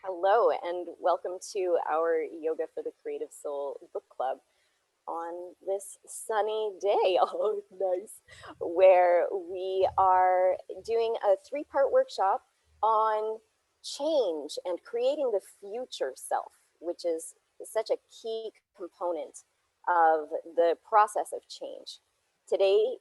Hello, and welcome to our Yoga for the Creative Soul book club on this sunny day. Oh, nice. Where we are doing a three-part workshop on change and creating the future self, which is such a key component of the process of change. Today,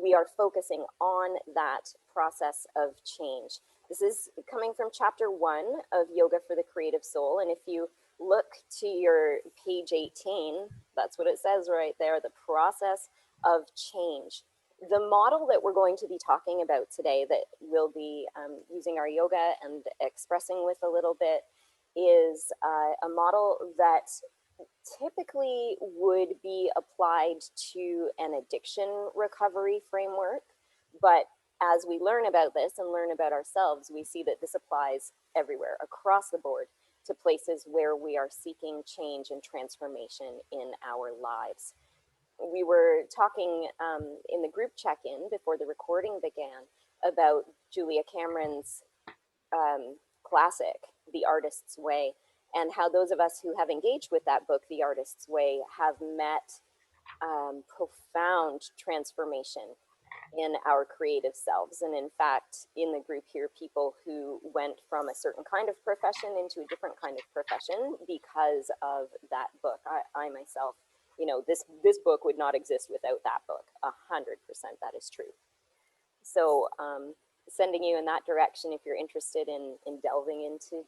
we are focusing on that process of change. This is coming from chapter 1 of Yoga for the Creative Soul. And if you look to your page 18, that's what it says right there, the process of change. The model that we're going to be talking about today, that we'll be using our yoga and expressing with a little bit, is a model that typically would be applied to an addiction recovery framework. But as we learn about this and learn about ourselves, we see that this applies everywhere, across the board, to places where we are seeking change and transformation in our lives. We were talking in the group check-in before the recording began about Julia Cameron's classic, The Artist's Way, and how those of us who have engaged with that book, The Artist's Way, have met profound transformation in our creative selves. And in fact, in the group here, people who went from a certain kind of profession into a different kind of profession because of that book. I myself, this book would not exist without that book. 100%, that is true. So sending you in that direction if you're interested in delving into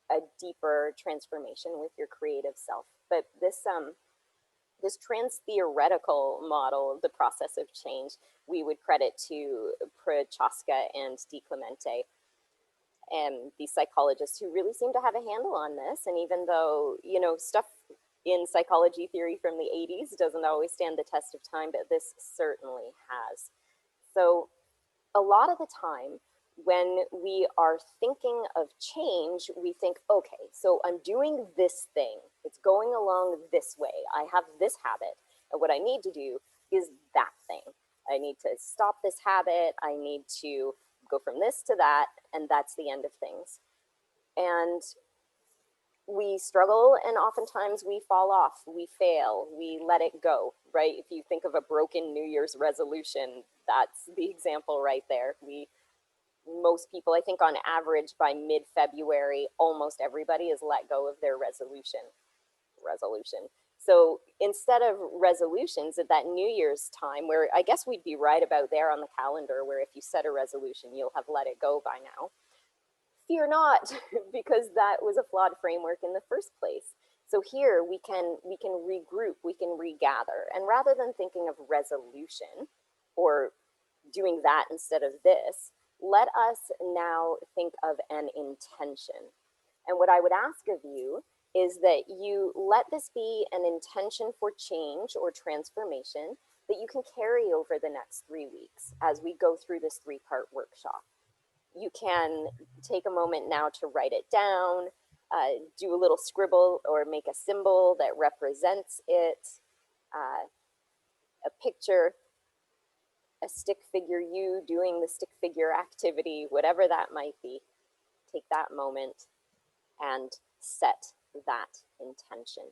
a deeper transformation with your creative self. But this trans-theoretical model of the process of change, we would credit to Prochaska and DiClemente, and these psychologists who really seem to have a handle on this. And even though, stuff in psychology theory from the 80s doesn't always stand the test of time, but this certainly has. So a lot of the time, when we are thinking of change, we think, okay, so I'm doing this thing. It's going along this way. I have this habit. And what I need to do is that thing. I need to stop this habit. I need to go from this to that. And that's the end of things. And we struggle, and oftentimes we fall off, we fail, we let it go, right? If you think of a broken New Year's resolution, that's the example right there. Most people, I think on average by mid-February, almost everybody has let go of their resolution. So instead of resolutions at that New Year's time, where I guess we'd be right about there on the calendar, where if you set a resolution, you'll have let it go by now. Fear not, because that was a flawed framework in the first place. So here we can regroup, we can regather. And rather than thinking of resolution or doing that instead of this, let us now think of an intention. And what I would ask of you is that you let this be an intention for change or transformation that you can carry over the next 3 weeks as we go through this 3-part workshop. You can take a moment now to write it down, do a little scribble or make a symbol that represents it, a picture, a stick figure, you doing the stick figure activity, whatever that might be. Take that moment and set that intention.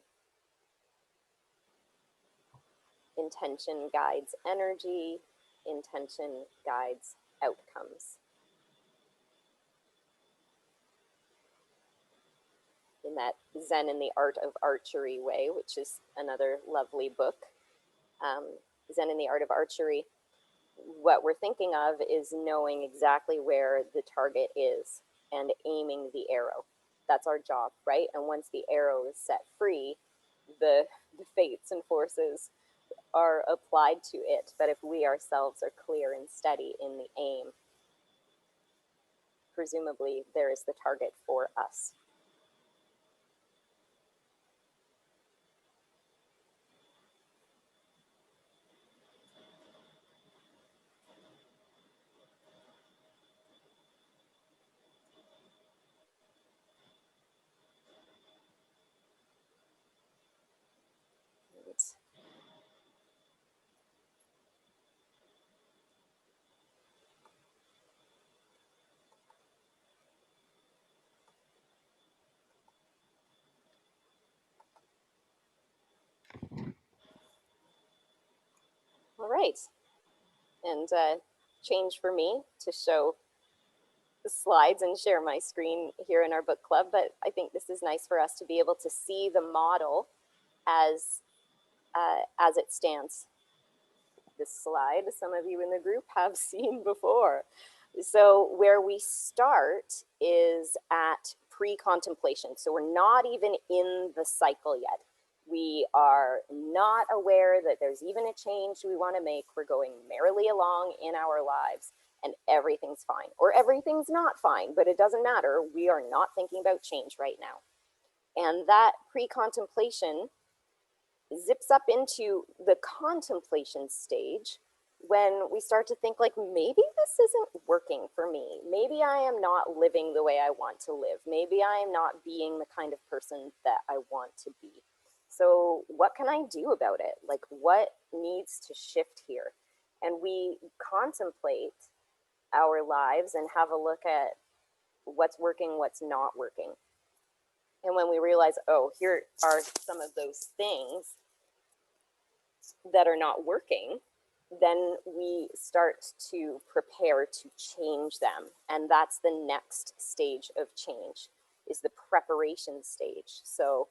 Intention guides energy, intention guides outcomes. In that Zen and the Art of Archery way, which is another lovely book, Zen and the Art of Archery, what we're thinking of is knowing exactly where the target is and aiming the arrow. That's our job, right? And once the arrow is set free, the fates and forces are applied to it. But if we ourselves are clear and steady in the aim, presumably there is the target for us. right. And change for me to show the slides and share my screen here in our book club, but I think this is nice for us to be able to see the model as it stands. This slide, some of you in the group have seen before. So where we start is at pre-contemplation. So we're not even in the cycle yet. We are not aware that there's even a change we want to make. We're going merrily along in our lives and everything's fine, or everything's not fine, but it doesn't matter. We are not thinking about change right now. And that pre-contemplation zips up into the contemplation stage when we start to think like, maybe this isn't working for me. Maybe I am not living the way I want to live. Maybe I am not being the kind of person that I want to be. So what can I do about it? Like, what needs to shift here? And we contemplate our lives and have a look at what's working, what's not working. And when we realize, oh, here are some of those things that are not working, then we start to prepare to change them. And that's the next stage of change, is the preparation stage. So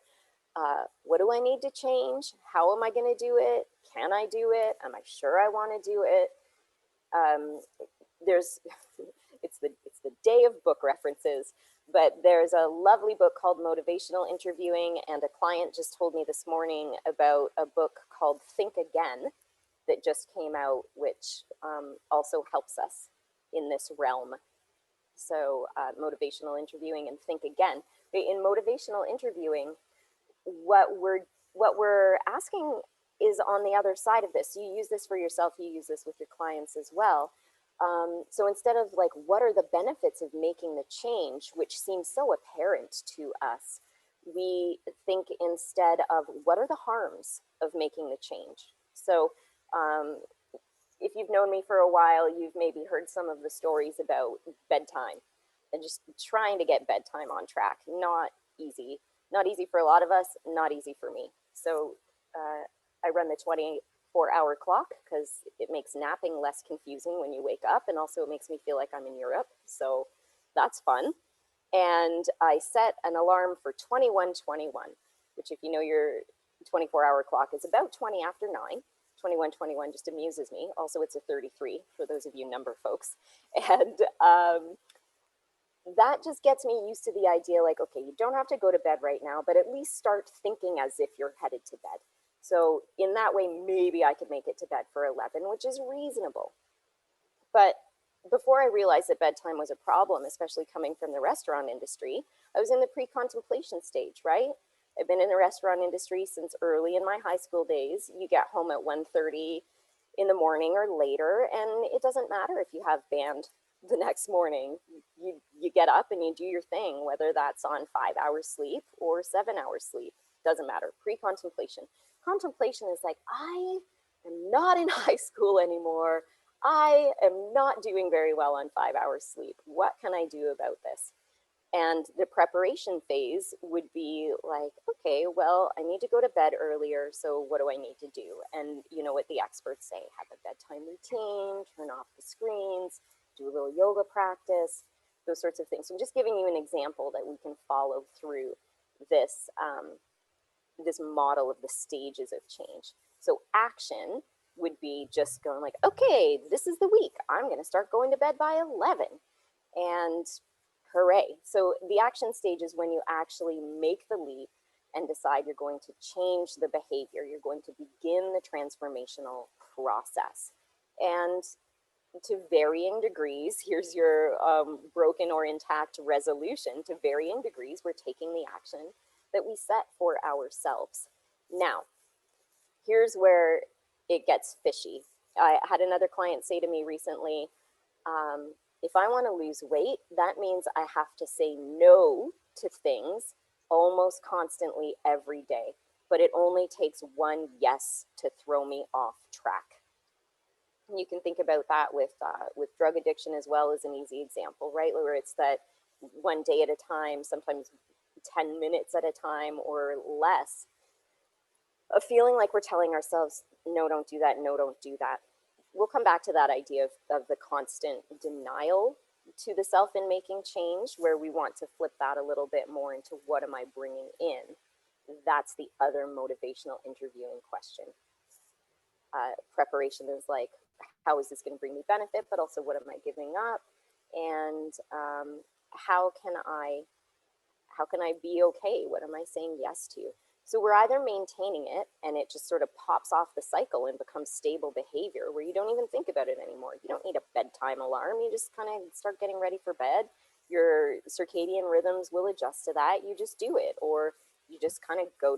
what do I need to change? How am I going to do it? Can I do it? Am I sure I want to do it? It's the day of book references, but there's a lovely book called Motivational Interviewing, and a client just told me this morning about a book called Think Again that just came out, which also helps us in this realm. So motivational interviewing and Think Again. In motivational interviewing, what we're asking is on the other side of this. You use this for yourself, you use this with your clients as well. So instead of like, what are the benefits of making the change, which seems so apparent to us, we think instead of what are the harms of making the change. So if you've known me for a while, you've maybe heard some of the stories about bedtime and just trying to get bedtime on track. Not easy for a lot of us, not easy for me. So I run the 24-hour clock because it makes napping less confusing when you wake up, and also it makes me feel like I'm in Europe, so that's fun. And I set an alarm for 21:21, which, if you know your 24-hour clock, is about 20 after 9. 21:21 just amuses me. Also, it's a 33 for those of you number folks. And that just gets me used to the idea like, okay, you don't have to go to bed right now, but at least start thinking as if you're headed to bed. So in that way, maybe I could make it to bed for 11, which is reasonable. But before I realized that bedtime was a problem, especially coming from the restaurant industry, I was in the pre-contemplation stage, right? I've been in the restaurant industry since early in my high school days. You get home at 1:30 in the morning or later, and it doesn't matter if you have band the next morning. You get up and you do your thing, whether that's on 5 hours sleep or 7 hours sleep. Doesn't matter. Pre-contemplation. Contemplation is like, I am not in high school anymore. I am not doing very well on 5 hours sleep. What can I do about this? And the preparation phase would be like, okay, well, I need to go to bed earlier, so what do I need to do? And you know what the experts say, have a bedtime routine, turn off the screens, do a little yoga practice, those sorts of things. So I'm just giving you an example that we can follow through this, this model of the stages of change. So action would be just going like, okay, this is the week. I'm going to start going to bed by 11. And hooray. So the action stage is when you actually make the leap and decide you're going to change the behavior. You're going to begin the transformational process. And to varying degrees, here's your broken or intact resolution. To varying degrees, we're taking the action that we set for ourselves. Now, here's where it gets fishy. I had another client say to me recently, if I want to lose weight, that means I have to say no to things almost constantly every day, but it only takes one yes to throw me off track. And you can think about that with drug addiction as well as an easy example, right? Where it's that one day at a time, sometimes 10 minutes at a time or less, of feeling like we're telling ourselves, no, don't do that, no, don't do that. we'll come back to that idea of the constant denial to the self in making change, where we want to flip that a little bit more into what am I bringing in? That's the other motivational interviewing question. Preparation is like, how is this going to bring me benefit, but also what am I giving up? And how can I be okay? What am I saying yes to? So we're either maintaining it and it just sort of pops off the cycle and becomes stable behavior where you don't even think about it anymore. You don't need a bedtime alarm. You just kind of start getting ready for bed. Your circadian rhythms will adjust to that. You just do it. Or you just kind of go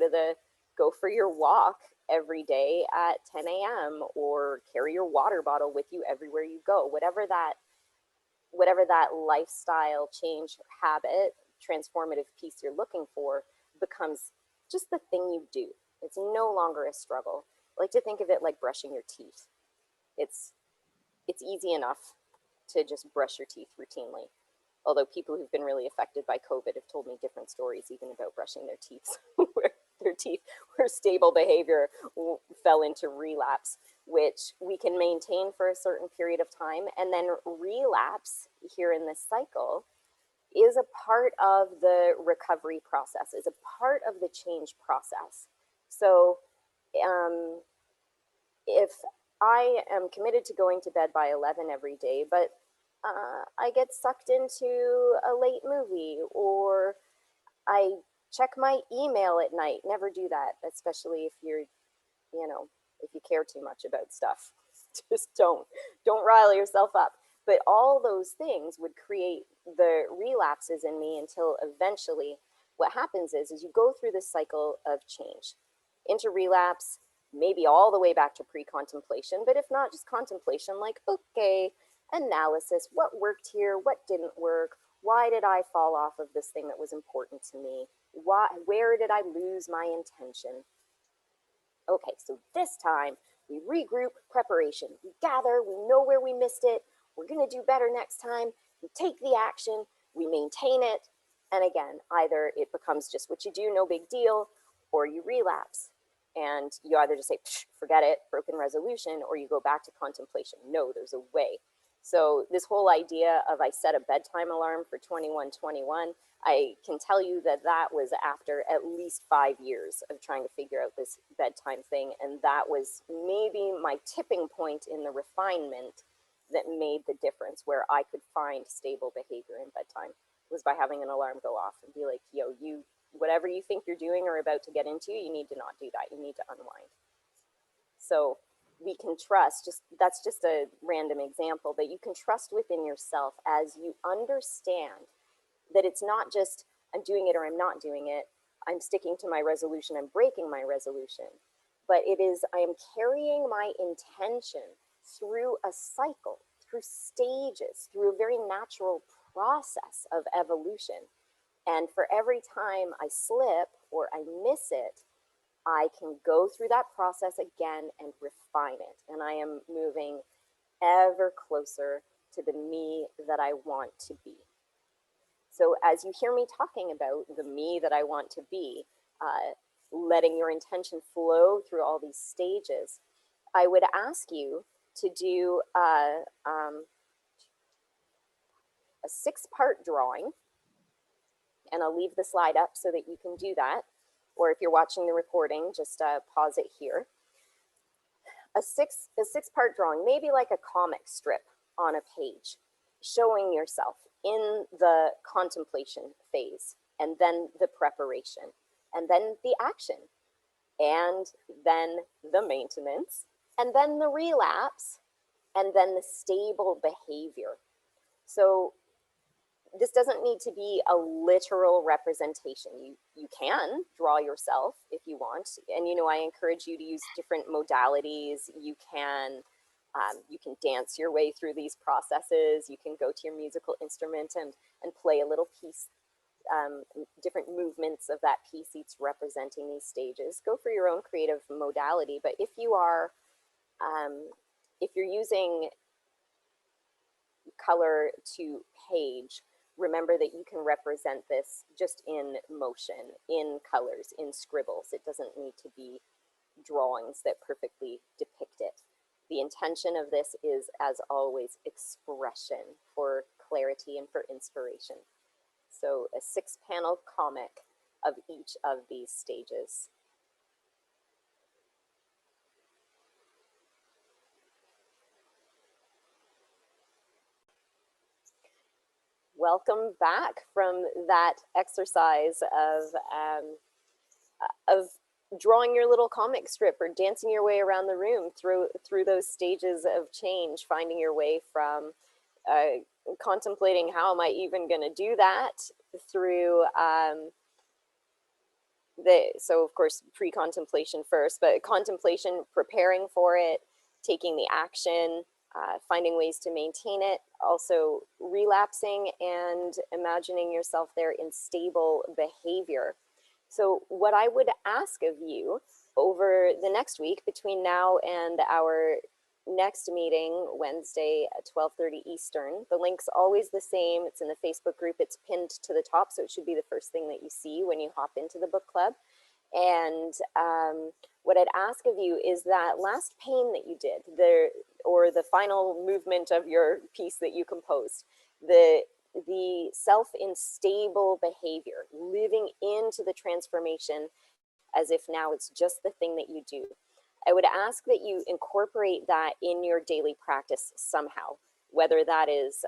for your walk every day at 10 a.m. or carry your water bottle with you everywhere you go. Whatever that lifestyle change, habit, transformative piece you're looking for becomes just the thing you do. It's no longer a struggle. I like to think of it like brushing your teeth. It's easy enough to just brush your teeth routinely. Although people who've been really affected by COVID have told me different stories even about brushing their teeth, where their teeth where stable behavior fell into relapse, which we can maintain for a certain period of time. And then relapse here in this cycle is a part of the recovery process, is a part of the change process. So if I am committed to going to bed by 11 every day, but I get sucked into a late movie, or I check my email at night. Never do that, especially if you're, if you care too much about stuff. Just don't rile yourself up. But all those things would create the relapses in me until eventually what happens is you go through this cycle of change into relapse, maybe all the way back to pre-contemplation, but if not, just contemplation, like, okay, analysis, what worked here, what didn't work, why did I fall off of this thing that was important to me, where did I lose my intention? Okay, so this time we regroup, preparation, we gather, we know where we missed it, we're gonna do better next time, we take the action, we maintain it, and again, either it becomes just what you do, no big deal, or you relapse. And you either just say, forget it, broken resolution, or you go back to contemplation. No, there's a way. So this whole idea of I set a bedtime alarm for 21:21, I can tell you that that was after at least 5 years of trying to figure out this bedtime thing. And that was maybe my tipping point in the refinement that made the difference, where I could find stable behavior in bedtime, was by having an alarm go off and be like, yo, whatever you think you're doing or about to get into, you need to not do that. You need to unwind. So we can trust, that's just a random example, but you can trust within yourself as you understand that it's not just I'm doing it or I'm not doing it, I'm sticking to my resolution, I'm breaking my resolution, but it is I am carrying my intention through a cycle, through stages, through a very natural process of evolution. And for every time I slip or I miss it, I can go through that process again and refine it. And I am moving ever closer to the me that I want to be. So as you hear me talking about the me that I want to be, letting your intention flow through all these stages, I would ask you to do a 6-part drawing. And I'll leave the slide up so that you can do that. Or if you're watching the recording, just pause it here. A 6-part drawing, maybe like a comic strip on a page, showing yourself in the contemplation phase, and then the preparation, and then the action, and then the maintenance, and then the relapse, and then the stable behavior. So this doesn't need to be a literal representation. You can draw yourself if you want. And, I encourage you to use different modalities. You can dance your way through these processes. You can go to your musical instrument and play a little piece, different movements of that piece, each representing these stages. Go for your own creative modality. But if you're using color to page, remember that you can represent this just in motion, in colors, in scribbles. It doesn't need to be drawings that perfectly depict it. The intention of this is, as always, expression for clarity and for inspiration. So a 6-panel comic of each of these stages. Welcome back from that exercise of drawing your little comic strip or dancing your way around the room through those stages of change, finding your way from contemplating how am I even going to do that through so of course pre-contemplation first, but contemplation, preparing for it, taking the action, finding ways to maintain it, also relapsing and imagining yourself there in stable behavior. So what I would ask of you over the next week between now and our next meeting, Wednesday at 12:30 Eastern, the link's always the same. It's in the Facebook group. It's pinned to the top, so it should be the first thing that you see when you hop into the book club. And what I'd ask of you is that last pane that you did, or the final movement of your piece that you composed, the self in stable behavior, living into the transformation as if now it's just the thing that you do. I would ask that you incorporate that in your daily practice somehow, whether that is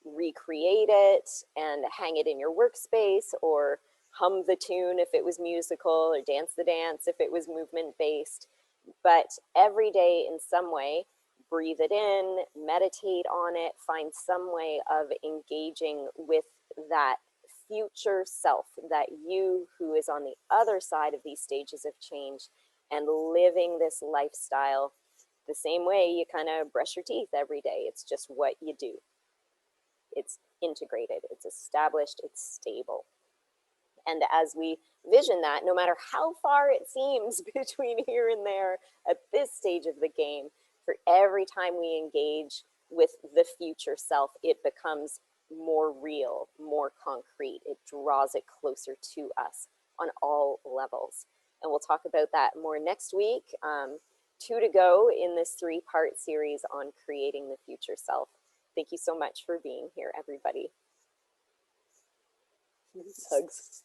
recreate it and hang it in your workspace, or hum the tune if it was musical, or dance the dance if it was movement based. But every day in some way, breathe it in, meditate on it, find some way of engaging with that future self, that you who is on the other side of these stages of change and living this lifestyle the same way you kind of brush your teeth every day. It's just what you do. It's integrated, it's established, it's stable. And as we vision that, no matter how far it seems between here and there at this stage of the game, for every time we engage with the future self, it becomes more real, more concrete. It draws it closer to us on all levels. And we'll talk about that more next week. 2 to go in this 3-part series on creating the future self. Thank you so much for being here, everybody. Hugs.